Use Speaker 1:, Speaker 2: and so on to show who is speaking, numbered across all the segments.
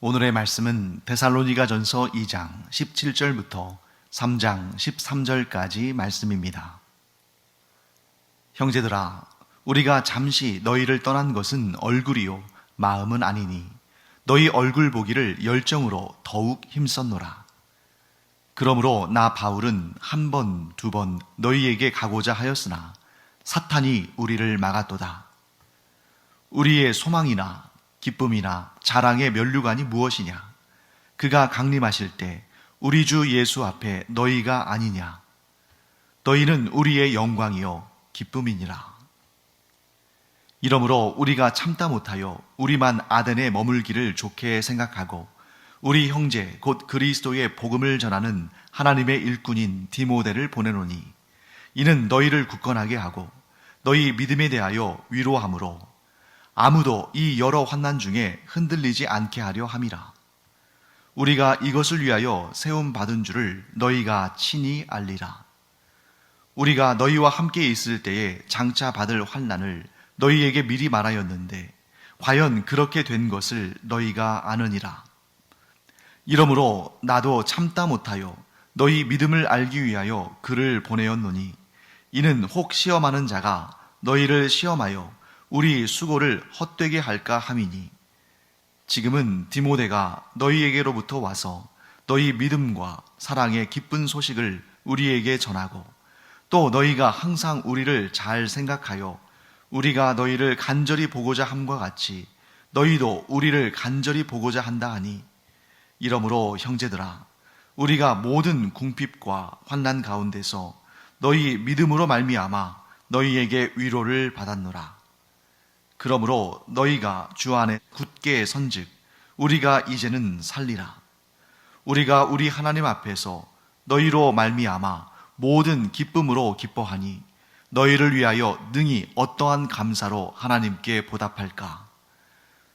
Speaker 1: 오늘의 말씀은 데살로니가전서 2장 17절부터 3장 13절까지 말씀입니다. 형제들아, 우리가 잠시 너희를 떠난 것은 얼굴이요 마음은 아니니 너희 얼굴 보기를 열정으로 더욱 힘썼노라. 그러므로 나 바울은 한 번, 두 번 너희에게 가고자 하였으나 사탄이 우리를 막았도다. 우리의 소망이나 기쁨이나 자랑의 면류관이 무엇이냐? 그가 강림하실 때 우리 주 예수 앞에 너희가 아니냐? 너희는 우리의 영광이요 기쁨이니라. 이러므로 우리가 참다 못하여 우리만 아덴에 머물기를 좋게 생각하고 우리 형제 곧 그리스도의 복음을 전하는 하나님의 일꾼인 디모데를 보내노니 이는 너희를 굳건하게 하고 너희 믿음에 대하여 위로함으로 아무도 이 여러 환난 중에 흔들리지 않게 하려 함이라. 우리가 이것을 위하여 세움 받은 줄을 너희가 친히 알리라. 우리가 너희와 함께 있을 때에 장차 받을 환난을 너희에게 미리 말하였는데 과연 그렇게 된 것을 너희가 아느니라. 이러므로 나도 참다 못하여 너희 믿음을 알기 위하여 글을 보내었노니 이는 혹 시험하는 자가 너희를 시험하여 우리 수고를 헛되게 할까 함이니 지금은 디모데가 너희에게로부터 와서 너희 믿음과 사랑의 기쁜 소식을 우리에게 전하고 또 너희가 항상 우리를 잘 생각하여 우리가 너희를 간절히 보고자 함과 같이 너희도 우리를 간절히 보고자 한다 하니 이러므로 형제들아, 우리가 모든 궁핍과 환난 가운데서 너희 믿음으로 말미암아 너희에게 위로를 받았노라. 그러므로 너희가 주 안에 굳게 선즉 우리가 이제는 살리라. 우리가 우리 하나님 앞에서 너희로 말미암아 모든 기쁨으로 기뻐하니 너희를 위하여 능히 어떠한 감사로 하나님께 보답할까?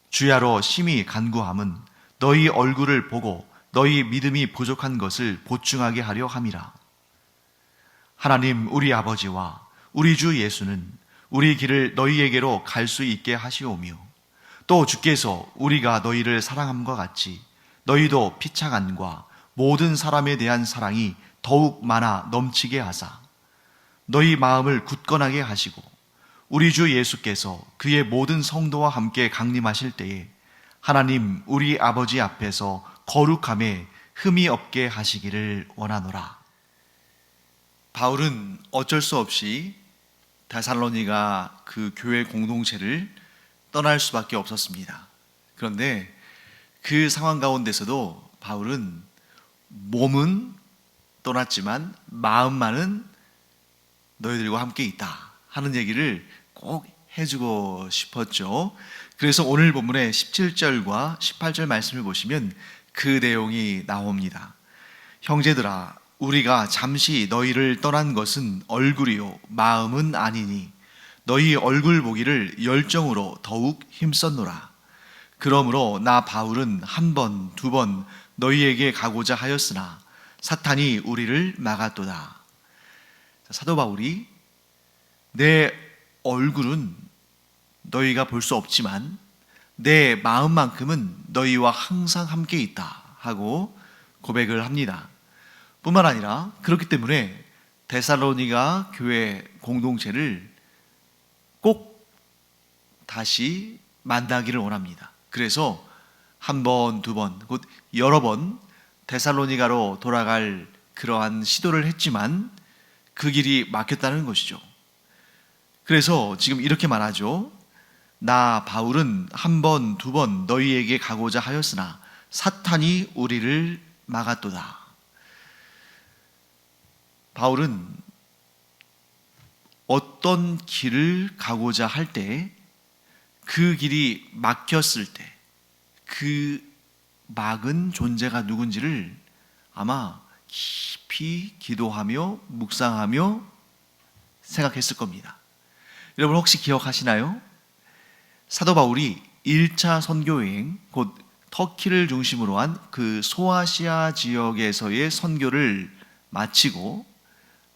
Speaker 1: 주야로 심히 간구함은 너희 얼굴을 보고 너희 믿음이 부족한 것을 보충하게 하려 함이라. 하나님 우리 아버지와 우리 주 예수는 우리 길을 너희에게로 갈 수 있게 하시오며 또 주께서 우리가 너희를 사랑함과 같이 너희도 피차간과 모든 사람에 대한 사랑이 더욱 많아 넘치게 하사 너희 마음을 굳건하게 하시고 우리 주 예수께서 그의 모든 성도와 함께 강림하실 때에 하나님 우리 아버지 앞에서 거룩함에 흠이 없게 하시기를 원하노라. 바울은 어쩔 수 없이 데살로니가 그 교회 공동체를 떠날 수밖에 없었습니다. 그런데 그 상황 가운데서도 바울은 몸은 떠났지만 마음만은 너희들과 함께 있다 하는 얘기를 꼭 해주고 싶었죠. 그래서 오늘 본문의 17절과 18절 말씀을 보시면 그 내용이 나옵니다. 형제들아, 우리가 잠시 너희를 떠난 것은 얼굴이요 마음은 아니니 너희 얼굴 보기를 열정으로 더욱 힘썼노라. 그러므로 나 바울은 한 번, 두 번 너희에게 가고자 하였으나 사탄이 우리를 막았도다. 사도 바울이 내 얼굴은 너희가 볼 수 없지만 내 마음만큼은 너희와 항상 함께 있다 하고 고백을 합니다. 뿐만 아니라 그렇기 때문에 데살로니가 교회 공동체를 꼭 다시 만나기를 원합니다. 그래서 한 번, 두 번, 곧 여러 번 데살로니가로 돌아갈 그러한 시도를 했지만 그 길이 막혔다는 것이죠. 그래서 지금 이렇게 말하죠. 나 바울은 한 번, 두 번 너희에게 가고자 하였으나 사탄이 우리를 막았도다. 바울은 어떤 길을 가고자 할 때 그 길이 막혔을 때 그 막은 존재가 누군지를 아마 깊이 기도하며 묵상하며 생각했을 겁니다. 여러분 혹시 기억하시나요? 사도 바울이 1차 선교여행, 곧 터키를 중심으로 한 그 소아시아 지역에서의 선교를 마치고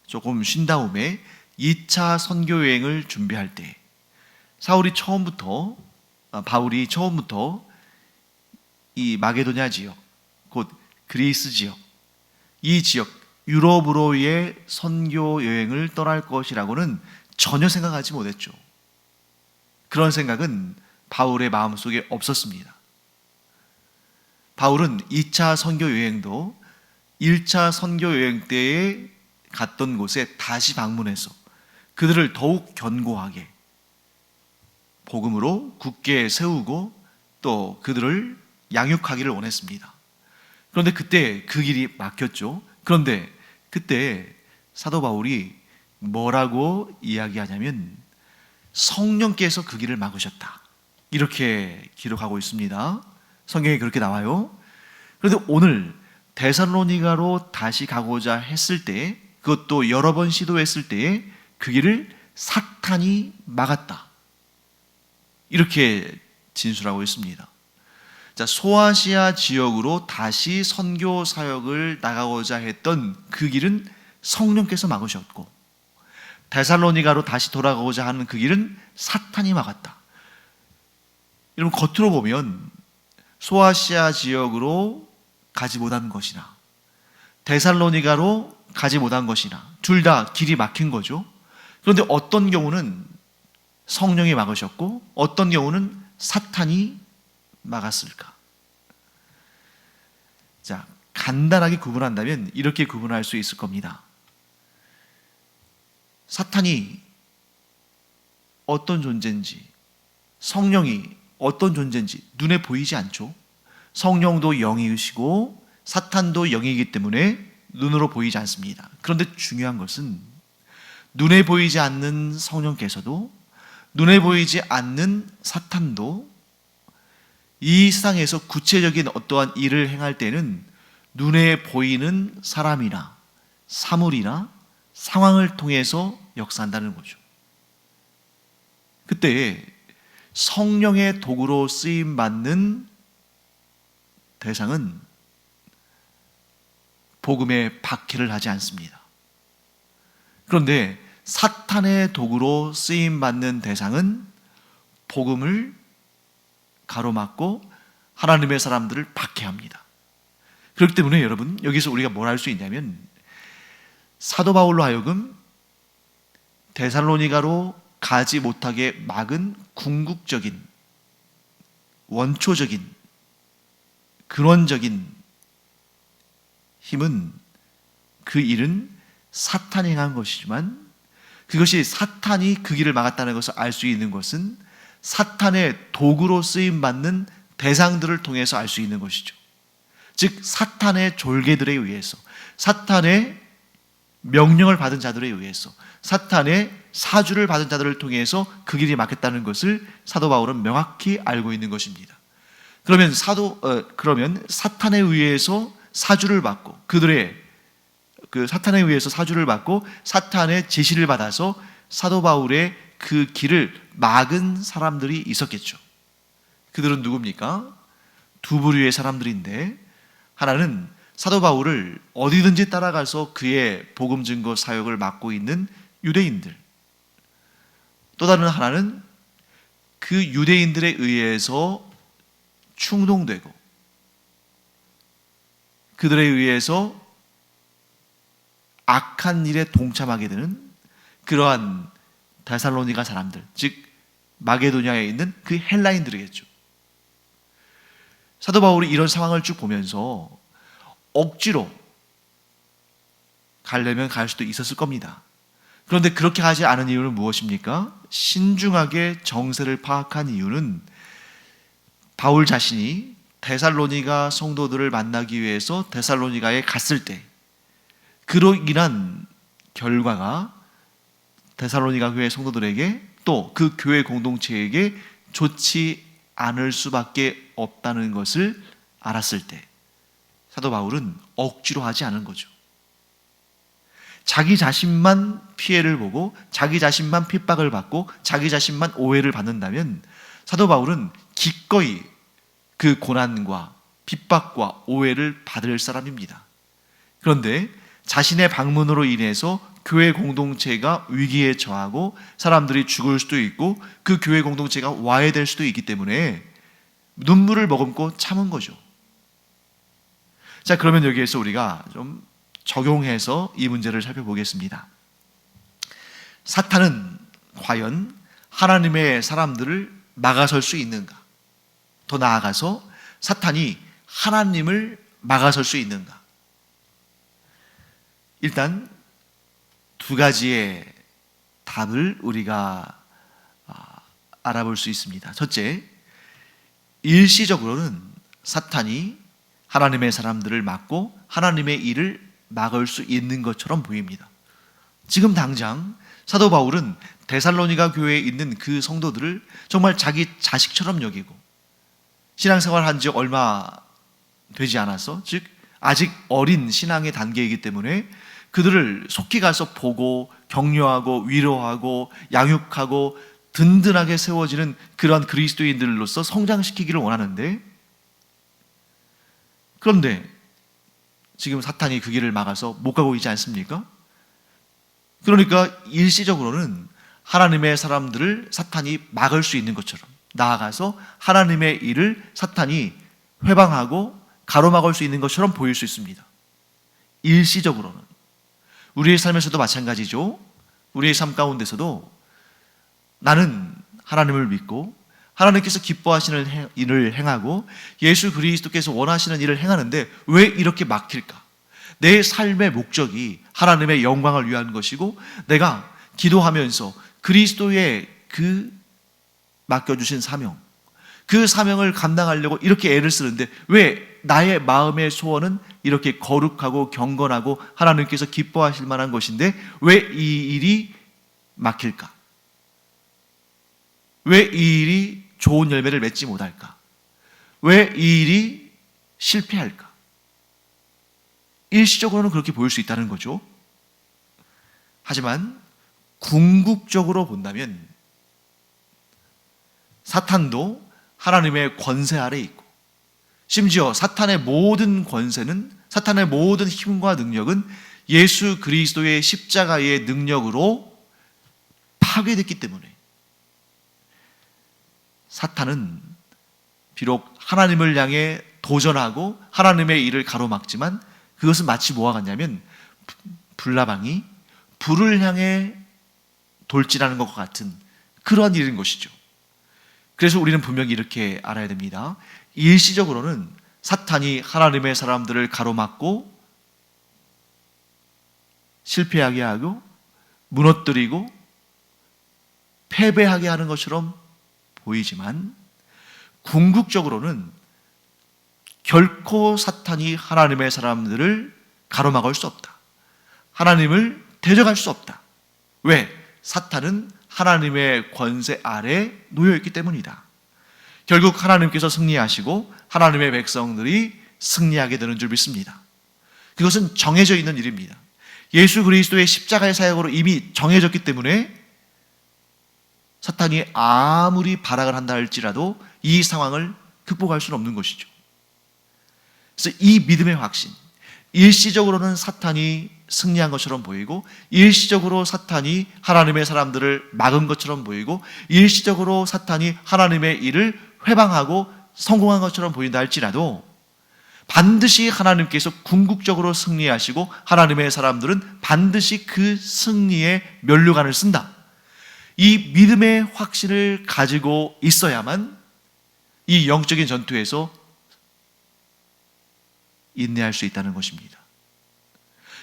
Speaker 1: 조금 쉰 다음에 2차 선교여행을 준비할 때 바울이 처음부터 이 마게도냐 지역, 곧 그리스 지역, 이 지역 유럽으로의 선교 여행을 떠날 것이라고는 전혀 생각하지 못했죠. 그런 생각은 바울의 마음속에 없었습니다. 바울은 2차 선교 여행도 1차 선교 여행 때에 갔던 곳에 다시 방문해서 그들을 더욱 견고하게 복음으로 굳게 세우고 또 그들을 양육하기를 원했습니다. 그런데 그때 그 길이 막혔죠. 그런데 그때 사도 바울이 뭐라고 이야기하냐면 성령께서 그 길을 막으셨다, 이렇게 기록하고 있습니다. 성경에 그렇게 나와요. 그런데 오늘 데살로니가로 다시 가고자 했을 때, 그것도 여러 번 시도했을 때에 그 길을 사탄이 막았다, 이렇게 진술하고 있습니다. 자, 소아시아 지역으로 다시 선교 사역을 나가고자 했던 그 길은 성령께서 막으셨고, 데살로니가로 다시 돌아가고자 하는 그 길은 사탄이 막았다. 여러분, 겉으로 보면 소아시아 지역으로 가지 못한 것이나 데살로니가로 가지 못한 것이나 둘 다 길이 막힌 거죠. 그런데 어떤 경우는 성령이 막으셨고 어떤 경우는 사탄이 막았을까? 자, 간단하게 구분한다면 이렇게 구분할 수 있을 겁니다. 사탄이 어떤 존재인지, 성령이 어떤 존재인지 눈에 보이지 않죠. 성령도 영이시고 사탄도 영이기 때문에 눈으로 보이지 않습니다. 그런데 중요한 것은 눈에 보이지 않는 성령께서도 눈에 보이지 않는 사탄도 이 세상에서 구체적인 어떠한 일을 행할 때는 눈에 보이는 사람이나 사물이나 상황을 통해서 역사한다는 거죠. 그때 성령의 도구로 쓰임받는 대상은 복음에 박해를 하지 않습니다. 그런데 사탄의 도구로 쓰임받는 대상은 복음을 가로막고 하나님의 사람들을 박해합니다. 그렇기 때문에 여러분, 여기서 우리가 뭘 할 수 있냐면 사도 바울로 하여금 데살로니가로 가지 못하게 막은 궁극적인, 원초적인, 근원적인 힘은, 그 일은 사탄이 행한 것이지만 그것이 사탄이 그 길을 막았다는 것을 알 수 있는 것은 사탄의 도구로 쓰임받는 대상들을 통해서 알 수 있는 것이죠. 즉 사탄의 졸개들에 의해서, 사탄의 명령을 받은 자들에 의해서, 사탄의 사주를 받은 자들을 통해서 그 길이 막혔다는 것을 사도 바울은 명확히 알고 있는 것입니다. 그러면 사탄에 의해서 사주를 받고, 사탄에 의해서 사주를 받고 사탄의 제시를 받아서 사도 바울의 그 길을 막은 사람들이 있었겠죠. 그들은 누굽니까? 두 부류의 사람들인데, 하나는 사도 바울을 어디든지 따라가서 그의 복음 증거 사역을 맡고 있는 유대인들, 또 다른 하나는 그 유대인들에 의해서 충동되고 그들에 의해서 악한 일에 동참하게 되는 그러한 데살로니가 사람들, 즉 마게도냐에 있는 그 헬라인들이겠죠. 사도 바울이 이런 상황을 쭉 보면서 억지로 가려면 갈 수도 있었을 겁니다. 그런데 그렇게 하지 않은 이유는 무엇입니까? 신중하게 정세를 파악한 이유는 바울 자신이 데살로니가 성도들을 만나기 위해서 데살로니가에 갔을 때 그로 인한 결과가 데살로니가 교회 성도들에게 또 그 교회 공동체에게 좋지 않을 수밖에 없다는 것을 알았을 때 사도 바울은 억지로 하지 않은 거죠. 자기 자신만 피해를 보고 자기 자신만 핍박을 받고 자기 자신만 오해를 받는다면 사도 바울은 기꺼이 그 고난과 핍박과 오해를 받을 사람입니다. 그런데 자신의 방문으로 인해서 교회 공동체가 위기에 처하고 사람들이 죽을 수도 있고 그 교회 공동체가 와해될 수도 있기 때문에 눈물을 머금고 참은 거죠. 자, 그러면 여기에서 우리가 좀 적용해서 이 문제를 살펴보겠습니다. 사탄은 과연 하나님의 사람들을 막아설 수 있는가? 더 나아가서 사탄이 하나님을 막아설 수 있는가? 일단 두 가지의 답을 우리가 알아볼 수 있습니다. 첫째, 일시적으로는 사탄이 하나님의 사람들을 막고 하나님의 일을 막을 수 있는 것처럼 보입니다. 지금 당장 사도 바울은 데살로니가 교회에 있는 그 성도들을 정말 자기 자식처럼 여기고, 신앙생활 한 지 얼마 되지 않아서, 즉 아직 어린 신앙의 단계이기 때문에 그들을 속히 가서 보고 격려하고 위로하고 양육하고 든든하게 세워지는 그러한 그리스도인들로서 성장시키기를 원하는데, 그런데 지금 사탄이 그 길을 막아서 못 가고 있지 않습니까? 그러니까 일시적으로는 하나님의 사람들을 사탄이 막을 수 있는 것처럼, 나아가서 하나님의 일을 사탄이 회방하고 가로막을 수 있는 것처럼 보일 수 있습니다. 일시적으로는. 우리의 삶에서도 마찬가지죠. 우리의 삶 가운데서도 나는 하나님을 믿고 하나님께서 기뻐하시는 일을 행하고 예수 그리스도께서 원하시는 일을 행하는데 왜 이렇게 막힐까? 내 삶의 목적이 하나님의 영광을 위한 것이고, 내가 기도하면서 그리스도의 그 맡겨주신 사명, 그 사명을 감당하려고 이렇게 애를 쓰는데 왜 나의 마음의 소원은 이렇게 거룩하고 경건하고 하나님께서 기뻐하실 만한 것인데 왜 이 일이 막힐까? 왜 이 일이 좋은 열매를 맺지 못할까? 왜 이 일이 실패할까? 일시적으로는 그렇게 보일 수 있다는 거죠. 하지만 궁극적으로 본다면 사탄도 하나님의 권세 아래에 있고, 심지어 사탄의 모든 권세는, 사탄의 모든 힘과 능력은 예수 그리스도의 십자가의 능력으로 파괴됐기 때문에 사탄은 비록 하나님을 향해 도전하고 하나님의 일을 가로막지만 그것은 마치 뭐와 같냐면 불나방이 불을 향해 돌진하는 것과 같은 그러한 일인 것이죠. 그래서 우리는 분명히 이렇게 알아야 됩니다. 일시적으로는 사탄이 하나님의 사람들을 가로막고 실패하게 하고 무너뜨리고 패배하게 하는 것처럼 보이지만, 궁극적으로는 결코 사탄이 하나님의 사람들을 가로막을 수 없다. 하나님을 대적할 수 없다. 왜? 사탄은 하나님의 권세 아래 놓여있기 때문이다. 결국 하나님께서 승리하시고 하나님의 백성들이 승리하게 되는 줄 믿습니다. 그것은 정해져 있는 일입니다. 예수 그리스도의 십자가의 사역으로 이미 정해졌기 때문에 사탄이 아무리 발악을 한다 할지라도 이 상황을 극복할 수는 없는 것이죠. 그래서 이 믿음의 확신, 일시적으로는 사탄이 승리한 것처럼 보이고, 일시적으로 사탄이 하나님의 사람들을 막은 것처럼 보이고, 일시적으로 사탄이 하나님의 일을 회방하고 성공한 것처럼 보인다 할지라도 반드시 하나님께서 궁극적으로 승리하시고 하나님의 사람들은 반드시 그 승리의 면류관을 쓴다. 이 믿음의 확신을 가지고 있어야만 이 영적인 전투에서 인내할 수 있다는 것입니다.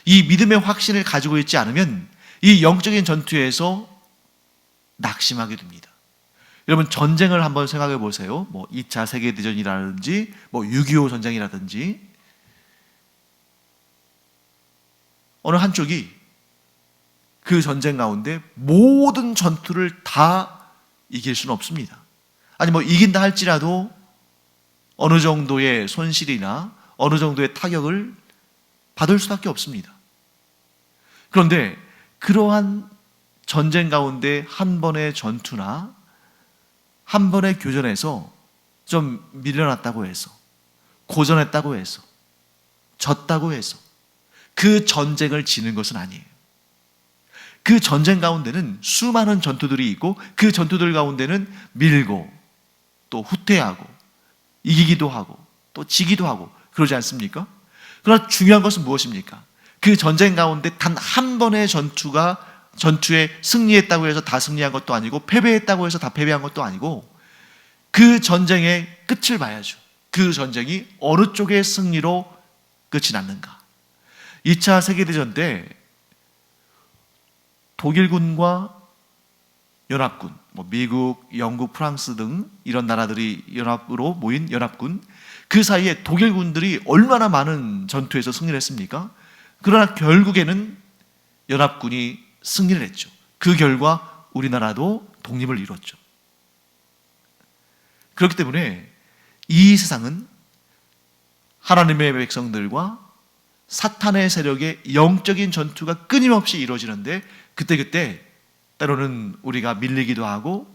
Speaker 1: 이 믿음의 확신을 가지고 있지 않으면 이 영적인 전투에서 낙심하게 됩니다. 여러분, 전쟁을 한번 생각해 보세요. 2차 세계대전이라든지 6.25 전쟁이라든지 어느 한쪽이 그 전쟁 가운데 모든 전투를 다 이길 수는 없습니다. 아니 이긴다 할지라도 어느 정도의 손실이나 어느 정도의 타격을 받을 수밖에 없습니다. 그런데 그러한 전쟁 가운데 한 번의 전투나 한 번의 교전에서 좀 밀려났다고 해서, 고전했다고 해서, 졌다고 해서 그 전쟁을 지는 것은 아니에요. 그 전쟁 가운데는 수많은 전투들이 있고 그 전투들 가운데는 밀고 또 후퇴하고 이기기도 하고 또 지기도 하고 그러지 않습니까? 그러나 중요한 것은 무엇입니까? 그 전쟁 가운데 단 한 번의 전투에 승리했다고 해서 다 승리한 것도 아니고 패배했다고 해서 다 패배한 것도 아니고 그 전쟁의 끝을 봐야죠. 그 전쟁이 어느 쪽의 승리로 끝이 났는가. 2차 세계대전 때 독일군과 연합군, 미국, 영국, 프랑스 등 이런 나라들이 연합으로 모인 연합군, 그 사이에 독일군들이 얼마나 많은 전투에서 승리를 했습니까? 그러나 결국에는 연합군이 승리를 했죠. 그 결과 우리나라도 독립을 이뤘죠. 그렇기 때문에 이 세상은 하나님의 백성들과 사탄의 세력의 영적인 전투가 끊임없이 이루어지는데 그때그때 때로는 우리가 밀리기도 하고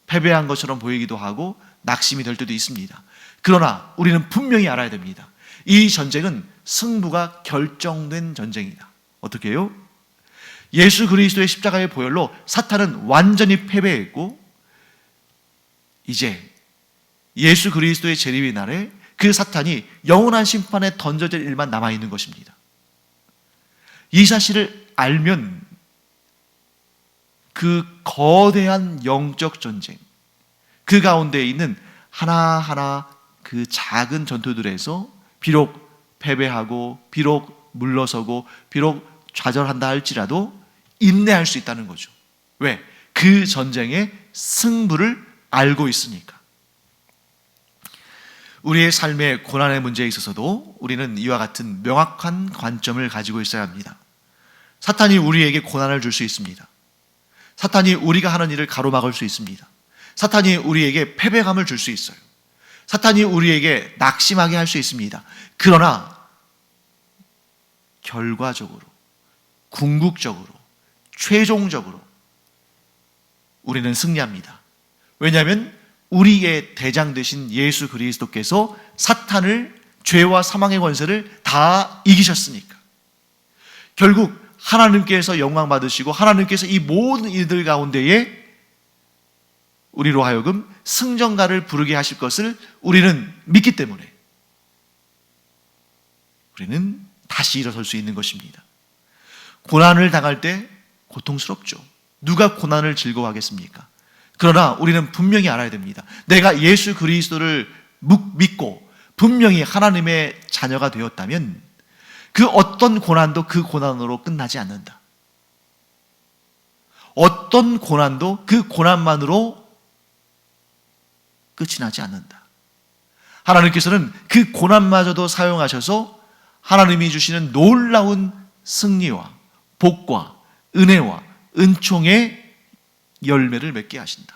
Speaker 1: 패배한 것처럼 보이기도 하고 낙심이 될 때도 있습니다. 그러나 우리는 분명히 알아야 됩니다. 이 전쟁은 승부가 결정된 전쟁이다. 어떻게 해요? 예수 그리스도의 십자가의 보혈로 사탄은 완전히 패배했고 이제 예수 그리스도의 재림의 날에 그 사탄이 영원한 심판에 던져질 일만 남아있는 것입니다. 이 사실을 알면 그 거대한 영적 전쟁, 그 가운데 있는 하나하나 그 작은 전투들에서 비록 패배하고 비록 물러서고 비록 좌절한다 할지라도 인내할 수 있다는 거죠. 왜? 그 전쟁의 승부를 알고 있으니까. 우리의 삶의 고난의 문제에 있어서도 우리는 이와 같은 명확한 관점을 가지고 있어야 합니다. 사탄이 우리에게 고난을 줄 수 있습니다. 사탄이 우리가 하는 일을 가로막을 수 있습니다. 사탄이 우리에게 패배감을 줄 수 있어요. 사탄이 우리에게 낙심하게 할 수 있습니다. 그러나 결과적으로, 궁극적으로, 최종적으로 우리는 승리합니다. 왜냐하면 우리의 대장 되신 예수 그리스도께서 사탄을, 죄와 사망의 권세를 다 이기셨으니까. 결국 하나님께서 영광 받으시고 하나님께서 이 모든 일들 가운데에 우리로 하여금 승전가를 부르게 하실 것을 우리는 믿기 때문에 우리는 다시 일어설 수 있는 것입니다. 고난을 당할 때 고통스럽죠. 누가 고난을 즐거워하겠습니까? 그러나 우리는 분명히 알아야 됩니다. 내가 예수 그리스도를 믿고 분명히 하나님의 자녀가 되었다면 그 어떤 고난도 그 고난으로 끝나지 않는다. 어떤 고난도 그 고난만으로 끝이 나지 않는다. 하나님께서는 그 고난마저도 사용하셔서 하나님이 주시는 놀라운 승리와 복과 은혜와 은총의 열매를 맺게 하신다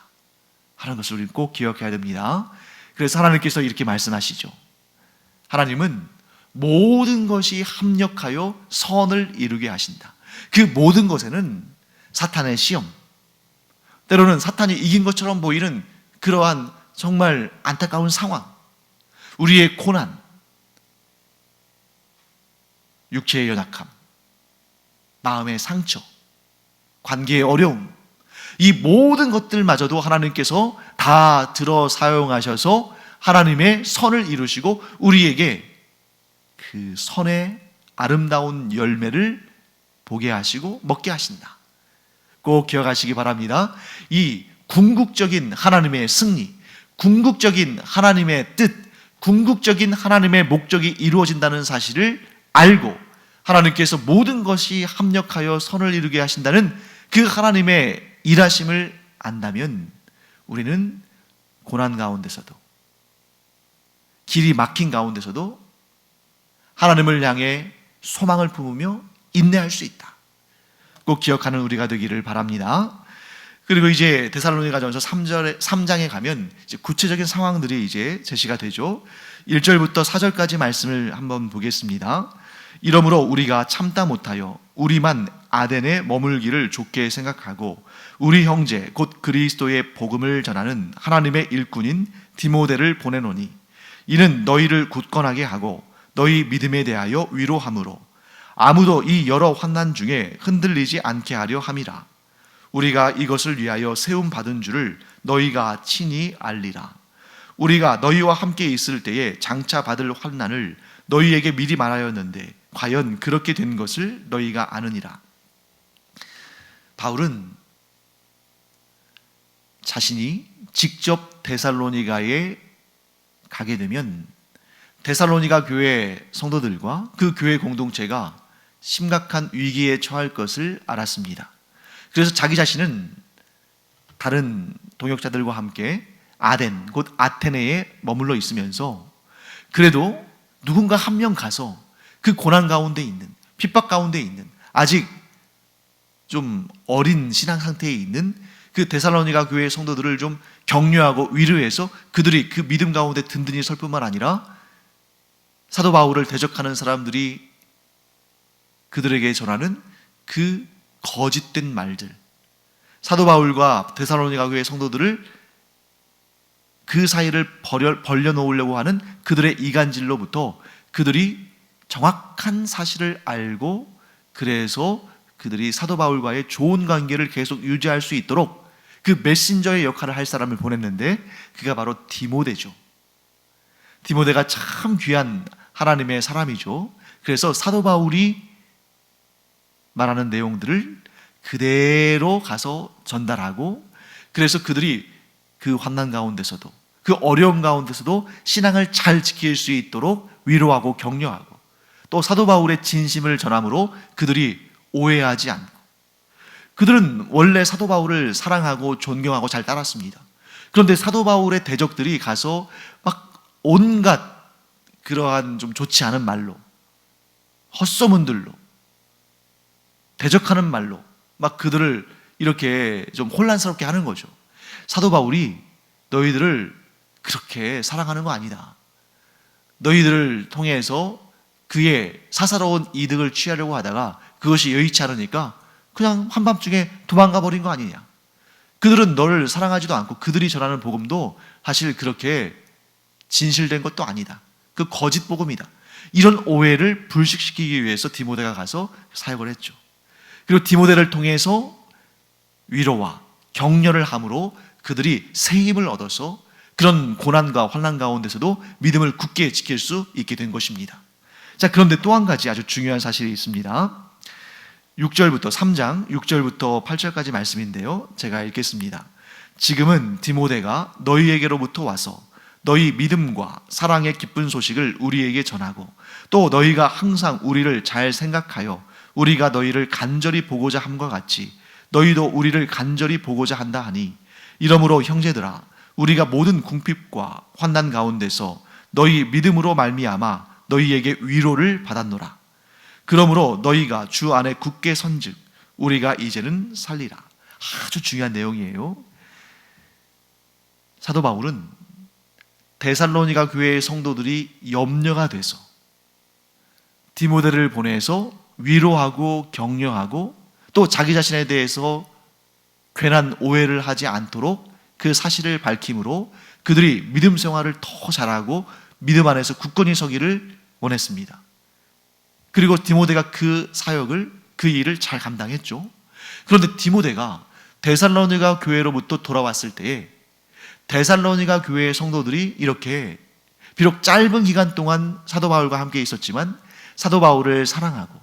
Speaker 1: 하는 것을 우리는 꼭 기억해야 됩니다. 그래서 하나님께서 이렇게 말씀하시죠. 하나님은 모든 것이 합력하여 선을 이루게 하신다. 그 모든 것에는 사탄의 시험, 때로는 사탄이 이긴 것처럼 보이는 그러한 정말 안타까운 상황, 우리의 고난, 육체의 연약함, 마음의 상처, 관계의 어려움, 이 모든 것들마저도 하나님께서 다 들어 사용하셔서 하나님의 선을 이루시고 우리에게 그 선의 아름다운 열매를 보게 하시고 먹게 하신다. 꼭 기억하시기 바랍니다. 이 궁극적인 하나님의 승리, 궁극적인 하나님의 뜻, 궁극적인 하나님의 목적이 이루어진다는 사실을 알고 하나님께서 모든 것이 합력하여 선을 이루게 하신다는 그 하나님의 일하심을 안다면 우리는 고난 가운데서도, 길이 막힌 가운데서도 하나님을 향해 소망을 품으며 인내할 수 있다. 꼭 기억하는 우리가 되기를 바랍니다. 그리고 이제 데살로니가전서 3장에 가면 이제 구체적인 상황들이 이제 제시가 되죠. 1절부터 4절까지 말씀을 한번 보겠습니다. 이러므로 우리가 참다 못하여 우리만 아덴에 머물기를 좋게 생각하고 우리 형제 곧 그리스도의 복음을 전하는 하나님의 일꾼인 디모데를 보내노니 이는 너희를 굳건하게 하고 너희 믿음에 대하여 위로함으로 아무도 이 여러 환난 중에 흔들리지 않게 하려 함이라. 우리가 이것을 위하여 세움 받은 줄을 너희가 친히 알리라. 우리가 너희와 함께 있을 때에 장차 받을 환난을 너희에게 미리 말하였는데 과연 그렇게 된 것을 너희가 아느니라. 바울은 자신이 직접 데살로니가에 가게 되면 데살로니가 교회 성도들과 그 교회 공동체가 심각한 위기에 처할 것을 알았습니다. 그래서 자기 자신은 다른 동역자들과 함께 아덴, 곧 아테네에 머물러 있으면서 그래도 누군가 한 명 가서 그 고난 가운데 있는, 핍박 가운데 있는, 아직 좀 어린 신앙 상태에 있는 그 데살로니가 교회 성도들을 좀 격려하고 위로해서 그들이 그 믿음 가운데 든든히 설 뿐만 아니라 사도 바울을 대적하는 사람들이 그들에게 전하는 그 거짓된 말들, 사도 바울과 데살로니가 교회 성도들을 그 사이를 벌려놓으려고 하는 그들의 이간질로부터 그들이 정확한 사실을 알고 그래서 그들이 사도 바울과의 좋은 관계를 계속 유지할 수 있도록 그 메신저의 역할을 할 사람을 보냈는데 그가 바로 디모데죠. 디모데가 참 귀한 하나님의 사람이죠. 그래서 사도 바울이 말하는 내용들을 그대로 가서 전달하고 그래서 그들이 그 환난 가운데서도 그 어려움 가운데서도 신앙을 잘 지킬 수 있도록 위로하고 격려하고 또 사도 바울의 진심을 전함으로 그들이 오해하지 않고 그들은 원래 사도 바울을 사랑하고 존경하고 잘 따랐습니다. 그런데 사도 바울의 대적들이 가서 막 온갖 그러한 좀 좋지 않은 말로 헛소문들로 대적하는 말로 막 그들을 이렇게 좀 혼란스럽게 하는 거죠. 사도 바울이 너희들을 그렇게 사랑하는 거 아니다. 너희들을 통해서 그의 사사로운 이득을 취하려고 하다가 그것이 여의치 않으니까 그냥 한밤중에 도망가 버린 거 아니냐. 그들은 너를 사랑하지도 않고 그들이 전하는 복음도 사실 그렇게 진실된 것도 아니다. 그 거짓 복음이다. 이런 오해를 불식시키기 위해서 디모데가 가서 사역을 했죠. 그리고 디모데를 통해서 위로와 격려를 함으로 그들이 새 힘을 얻어서 그런 고난과 환난 가운데서도 믿음을 굳게 지킬 수 있게 된 것입니다. 자, 그런데 또 한 가지 아주 중요한 사실이 있습니다. 6절부터 3장 6절부터 8절까지 말씀인데요. 제가 읽겠습니다. 지금은 디모데가 너희에게로부터 와서 너희 믿음과 사랑의 기쁜 소식을 우리에게 전하고 또 너희가 항상 우리를 잘 생각하여 우리가 너희를 간절히 보고자 함과 같이 너희도 우리를 간절히 보고자 한다 하니 이러므로 형제들아 우리가 모든 궁핍과 환난 가운데서 너희 믿음으로 말미암아 너희에게 위로를 받았노라. 그러므로 너희가 주 안에 굳게 선즉 우리가 이제는 살리라. 아주 중요한 내용이에요. 사도 바울은 데살로니가 교회의 성도들이 염려가 돼서 디모데를 보내서 위로하고 격려하고 또 자기 자신에 대해서 괜한 오해를 하지 않도록 그 사실을 밝힘으로 그들이 믿음 생활을 더 잘하고 믿음 안에서 굳건히 서기를 원했습니다. 그리고 디모데가 그 사역을 그 일을 잘 감당했죠. 그런데 디모데가 데살로니가 교회로부터 돌아왔을 때에 데살로니가 교회의 성도들이 이렇게 비록 짧은 기간 동안 사도 바울과 함께 있었지만 사도 바울을 사랑하고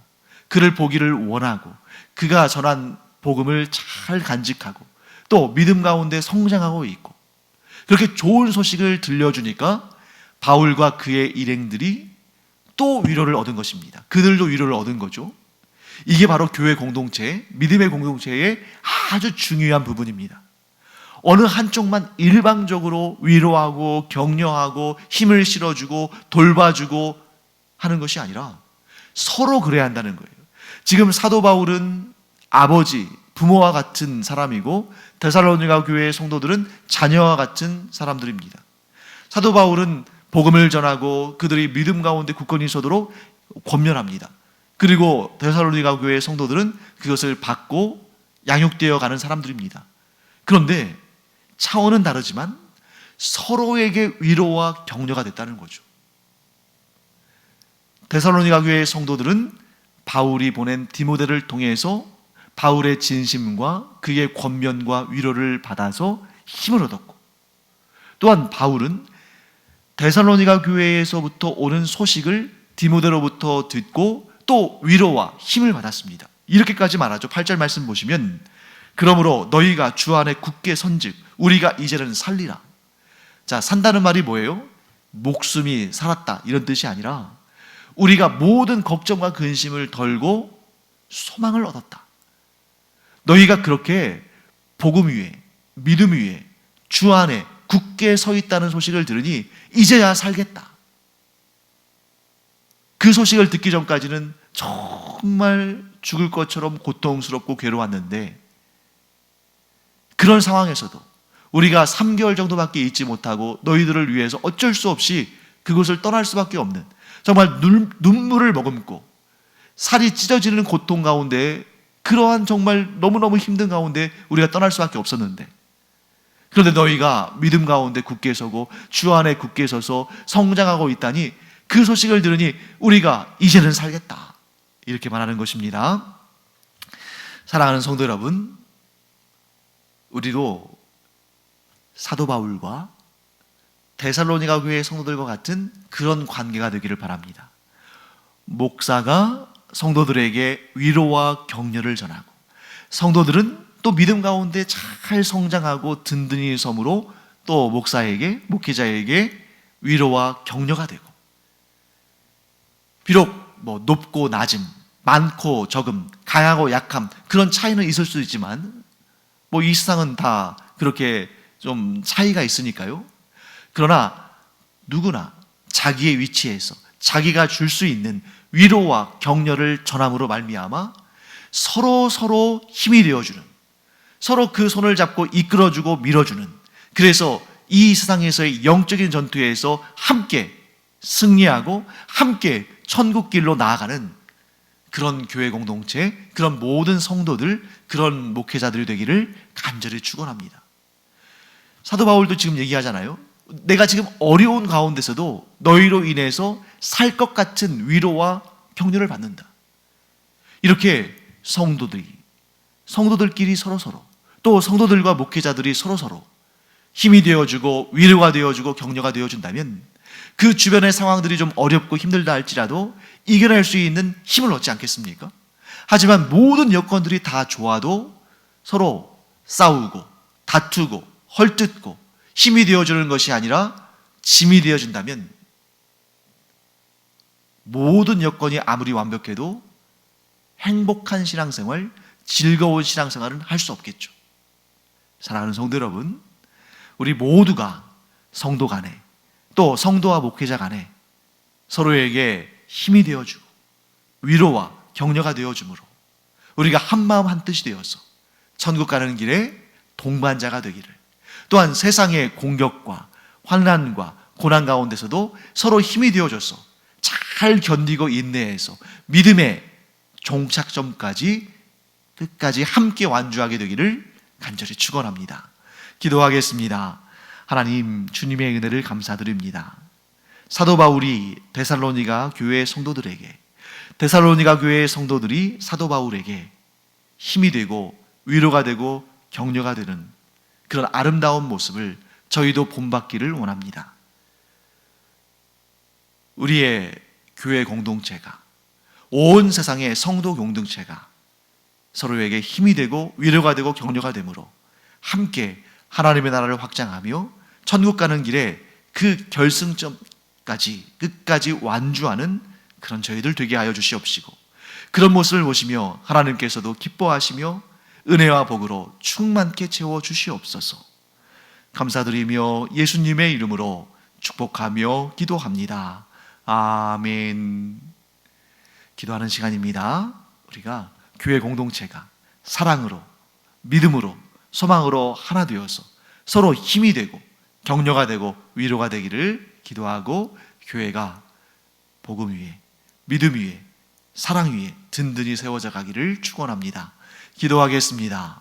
Speaker 1: 그를 보기를 원하고 그가 전한 복음을 잘 간직하고 또 믿음 가운데 성장하고 있고 그렇게 좋은 소식을 들려주니까 바울과 그의 일행들이 또 위로를 얻은 것입니다. 그들도 위로를 얻은 거죠. 이게 바로 교회 공동체, 믿음의 공동체의 아주 중요한 부분입니다. 어느 한쪽만 일방적으로 위로하고 격려하고 힘을 실어주고 돌봐주고 하는 것이 아니라 서로 그래야 한다는 거예요. 지금 사도 바울은 아버지, 부모와 같은 사람이고 데살로니가 교회의 성도들은 자녀와 같은 사람들입니다. 사도 바울은 복음을 전하고 그들이 믿음 가운데 굳건히 서도록 권면합니다. 그리고 데살로니가 교회의 성도들은 그것을 받고 양육되어 가는 사람들입니다. 그런데 차원은 다르지만 서로에게 위로와 격려가 됐다는 거죠. 데살로니가 교회의 성도들은 바울이 보낸 디모데를 통해서 바울의 진심과 그의 권면과 위로를 받아서 힘을 얻었고 또한 바울은 데살로니가 교회에서부터 오는 소식을 디모데로부터 듣고 또 위로와 힘을 받았습니다. 이렇게까지 말하죠. 8절 말씀 보시면 그러므로 너희가 주 안에 굳게 선즉 우리가 이제는 살리라. 자, 산다는 말이 뭐예요? 목숨이 살았다 이런 뜻이 아니라 우리가 모든 걱정과 근심을 덜고 소망을 얻었다. 너희가 그렇게 복음 위에 믿음 위에 주 안에 굳게 서 있다는 소식을 들으니 이제야 살겠다. 그 소식을 듣기 전까지는 정말 죽을 것처럼 고통스럽고 괴로웠는데 그런 상황에서도 우리가 3개월 정도밖에 있지 못하고 너희들을 위해서 어쩔 수 없이 그곳을 떠날 수밖에 없는 정말 눈물을 머금고 살이 찢어지는 고통 가운데 그러한 정말 너무너무 힘든 가운데 우리가 떠날 수밖에 없었는데 그런데 너희가 믿음 가운데 굳게 서고 주 안에 굳게 서서 성장하고 있다니 그 소식을 들으니 우리가 이제는 살겠다 이렇게 말하는 것입니다. 사랑하는 성도 여러분, 우리도 사도 바울과 데살로니가 교회의 성도들과 같은 그런 관계가 되기를 바랍니다. 목사가 성도들에게 위로와 격려를 전하고 성도들은 또 믿음 가운데 잘 성장하고 든든히 섬으로 또 목사에게, 목회자에게 위로와 격려가 되고 비록 높고 낮음, 많고 적음, 강하고 약함 그런 차이는 있을 수 있지만 이 세상은 다 그렇게 좀 차이가 있으니까요. 그러나 누구나 자기의 위치에서 자기가 줄 수 있는 위로와 격려를 전함으로 말미암아 서로 힘이 되어주는, 서로 그 손을 잡고 이끌어주고 밀어주는, 그래서 이 세상에서의 영적인 전투에서 함께 승리하고 함께 천국길로 나아가는 그런 교회 공동체, 그런 모든 성도들, 그런 목회자들이 되기를 간절히 축원합니다. 사도 바울도 지금 얘기하잖아요. 내가 지금 어려운 가운데서도 너희로 인해서 살 것 같은 위로와 격려를 받는다. 이렇게 성도들끼리 서로 또 성도들과 목회자들이 서로 힘이 되어주고 위로가 되어주고 격려가 되어준다면 그 주변의 상황들이 좀 어렵고 힘들다 할지라도 이겨낼 수 있는 힘을 얻지 않겠습니까? 하지만 모든 여건들이 다 좋아도 서로 싸우고 다투고 헐뜯고 힘이 되어주는 것이 아니라 짐이 되어준다면 모든 여건이 아무리 완벽해도 행복한 신앙생활, 즐거운 신앙생활은 할 수 없겠죠. 사랑하는 성도 여러분, 우리 모두가 성도 간에 또 성도와 목회자 간에 서로에게 힘이 되어주고 위로와 격려가 되어주므로 우리가 한마음 한뜻이 되어서 천국 가는 길에 동반자가 되기를, 또한 세상의 공격과 환난과 고난 가운데서도 서로 힘이 되어줘서 잘 견디고 인내해서 믿음의 종착점까지 끝까지 함께 완주하게 되기를 간절히 축원합니다. 기도하겠습니다. 하나님, 주님의 은혜를 감사드립니다. 사도 바울이 데살로니가 교회의 성도들에게, 데살로니가 교회의 성도들이 사도 바울에게 힘이 되고 위로가 되고 격려가 되는 그런 아름다운 모습을 저희도 본받기를 원합니다. 우리의 교회 공동체가, 온 세상의 성도 공동체가 서로에게 힘이 되고 위로가 되고 격려가 되므로 함께 하나님의 나라를 확장하며 천국 가는 길에 그 결승점까지 끝까지 완주하는 그런 저희들 되게 하여 주시옵시고, 그런 모습을 보시며 하나님께서도 기뻐하시며 은혜와 복으로 충만케 채워 주시옵소서. 감사드리며 예수님의 이름으로 축복하며 기도합니다. 아멘. 기도하는 시간입니다. 우리가 교회 공동체가 사랑으로, 믿음으로, 소망으로 하나 되어서 서로 힘이 되고 격려가 되고 위로가 되기를 기도하고, 교회가 복음 위에, 믿음 위에, 사랑 위에 든든히 세워져 가기를 축원합니다. 기도하겠습니다.